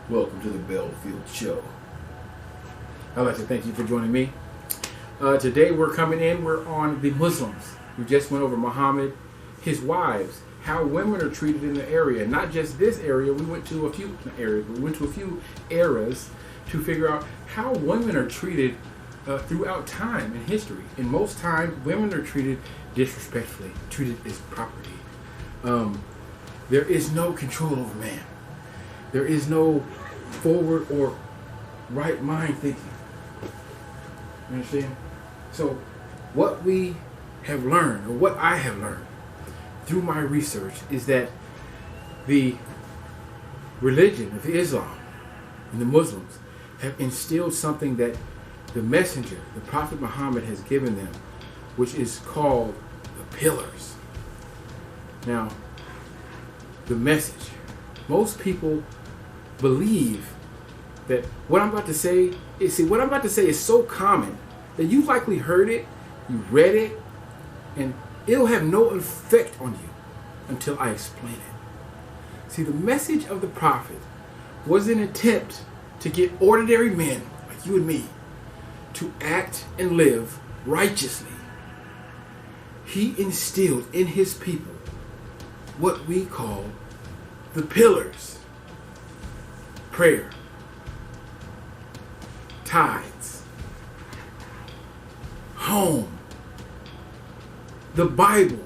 Welcome to the Belfield Show. I'd like to thank you for joining me. Today we're on the Muslims. We just went over Muhammad, his wives, how women are treated in the area. Not just this area, we went to a few eras to figure out how women are treated throughout time and history. And most times, women are treated disrespectfully, treated as property. There is no control over man. There is no forward or right mind thinking. You understand? So what we have learned, or what I have learned through my research, is that the religion of Islam and the Muslims have instilled something that the messenger, the Prophet Muhammad, has given them, which is called the pillars. Now, the message. Most people believe that what I'm about to say is so common that you've likely heard it, you read it, and it'll have no effect on you until I explain it. See, the message of the prophet was an attempt to get ordinary men like you and me to act and live righteously. He instilled in his people what we call the pillars: prayer, tithes, home, the Bible,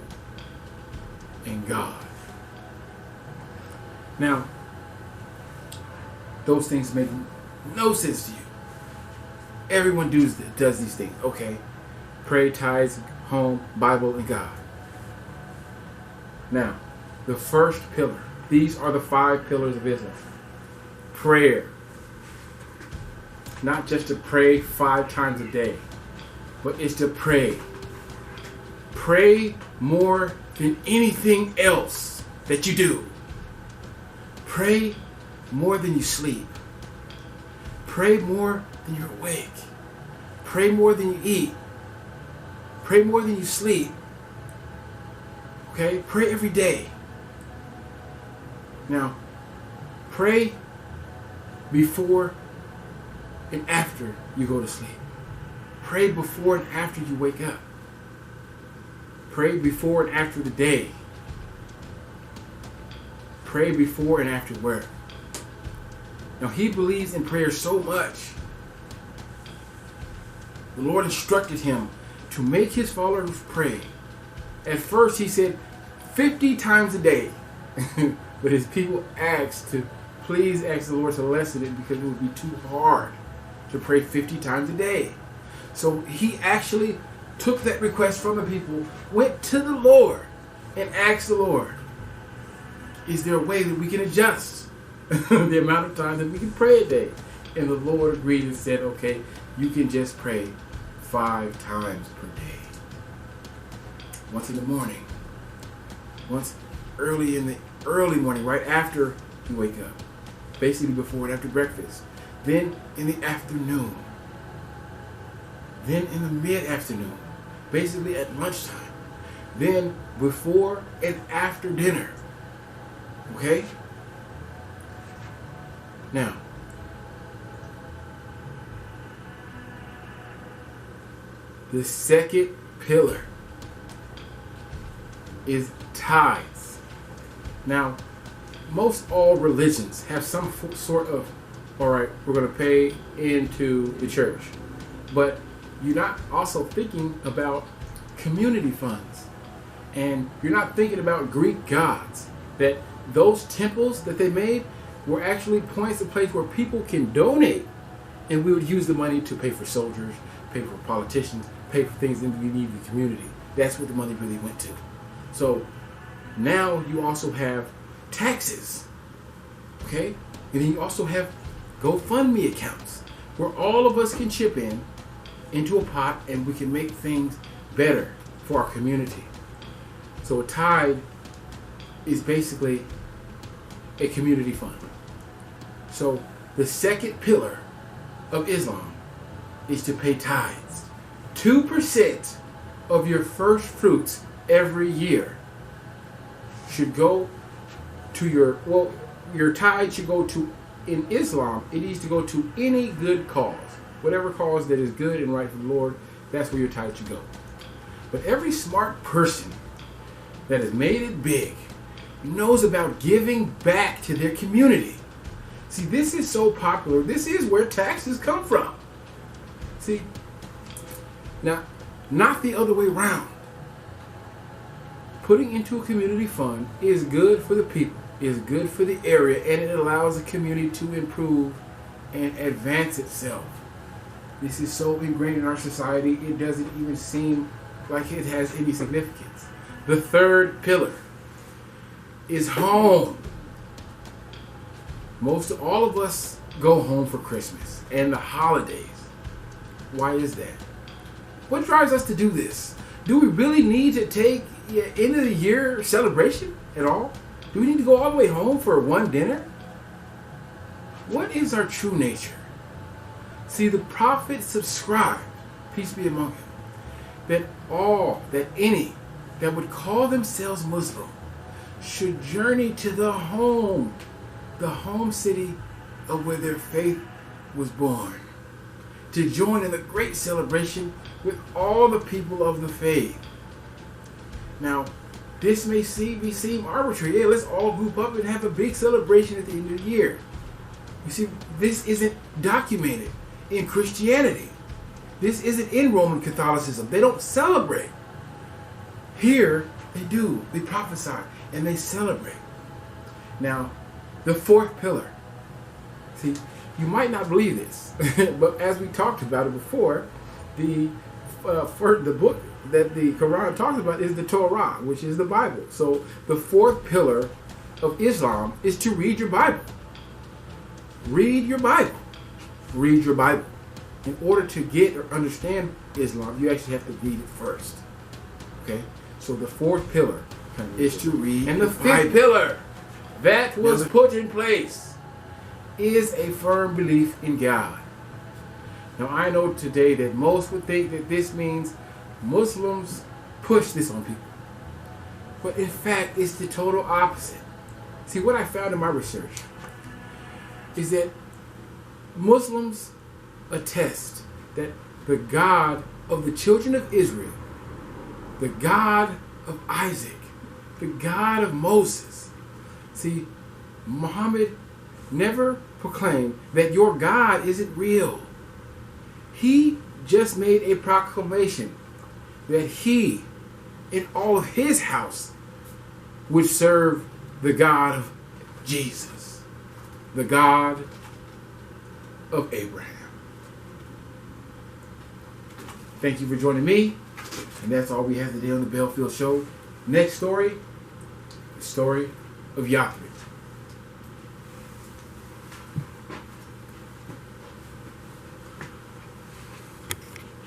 and God. Now, those things make no sense to you. Everyone does these things. Okay, pray, tithes, home, Bible, and God. Now, the first pillar. These are the 5 pillars of Islam. Prayer. Not just to pray 5 times a day, but it's to pray. Pray more than anything else that you do. Pray more than you sleep. Pray more than you're awake. Pray more than you eat. Pray more than you sleep. Okay? Pray every day. Now, pray before and after you go to sleep. Pray before and after you wake up. Pray before and after the day. Pray before and after work. Now, he believes in prayer so much. The Lord instructed him to make his followers pray. At first, he said 50 times a day. But his people asked to please ask the Lord to lessen it because it would be too hard to pray 50 times a day. So he actually took that request from the people, went to the Lord, and asked the Lord, is there a way that we can adjust the amount of time that we can pray a day? And the Lord agreed and said, okay, you can just pray 5 times per day. Once in the morning, once early morning, right after you wake up, basically before and after breakfast, then in the afternoon, then in the mid-afternoon, basically at lunchtime, then before and after dinner. Okay? Now, the second pillar is tithes. Now, most all religions have some sort of, all right, we're going to pay into the church. But you're not also thinking about community funds. And you're not thinking about Greek gods. That those temples that they made were actually points of place where people can donate. And we would use the money to pay for soldiers, pay for politicians, pay for things that we need in the community. That's what the money really went to. So now you also have taxes, okay? And then you also have GoFundMe accounts where all of us can chip in into a pot and we can make things better for our community. So a tithe is basically a community fund. So the second pillar of Islam is to pay tithes. 2% of your first fruits every year should go to your tithe should go to in Islam, it needs to go to any good cause. Whatever cause that is good and right for the Lord, that's where your tithe should go. But every smart person that has made it big knows about giving back to their community. See, this is so popular. This is where taxes come from. See, now, not the other way around. Putting into a community fund is good for the people, is good for the area, and it allows the community to improve and advance itself. This is so ingrained in our society, it doesn't even seem like it has any significance. The third pillar is home. All of us go home for Christmas and the holidays. Why is that? What drives us to do this? Do we really need to take end of the year celebration at all? Do we need to go all the way home for one dinner? What is our true nature? See, the prophet subscribed, peace be among him, that any that would call themselves Muslim should journey to the home city of where their faith was born, to join in the great celebration with all the people of the faith. Now, this may seem arbitrary. Yeah, let's all group up and have a big celebration at the end of the year. You see, this isn't documented in Christianity. This isn't in Roman Catholicism. They don't celebrate. Here, they do. They prophesy and they celebrate. Now, the fourth pillar. See, you might not believe this, but as we talked about it before, the book that the Quran talks about is the Torah, which is the Bible. So the fourth pillar of Islam is to read your Bible. Read your Bible. Read your Bible. In order to get or understand Islam, you actually have to read it first. Okay? So the fourth pillar is to read. And the fifth pillar that was put in place is a firm belief in God. Now, I know today that most would think that this means Muslims push this on people. But in fact, it's the total opposite. See, what I found in my research is that Muslims attest that the God of the children of Israel, the God of Isaac, the God of Moses. See, Muhammad never proclaimed that your God isn't real. He just made a proclamation that he and all of his house would serve the God of Jesus, the God of Abraham. Thank you for joining me. And that's all we have today on the Belfield Show. Next story, the story of Yahweh.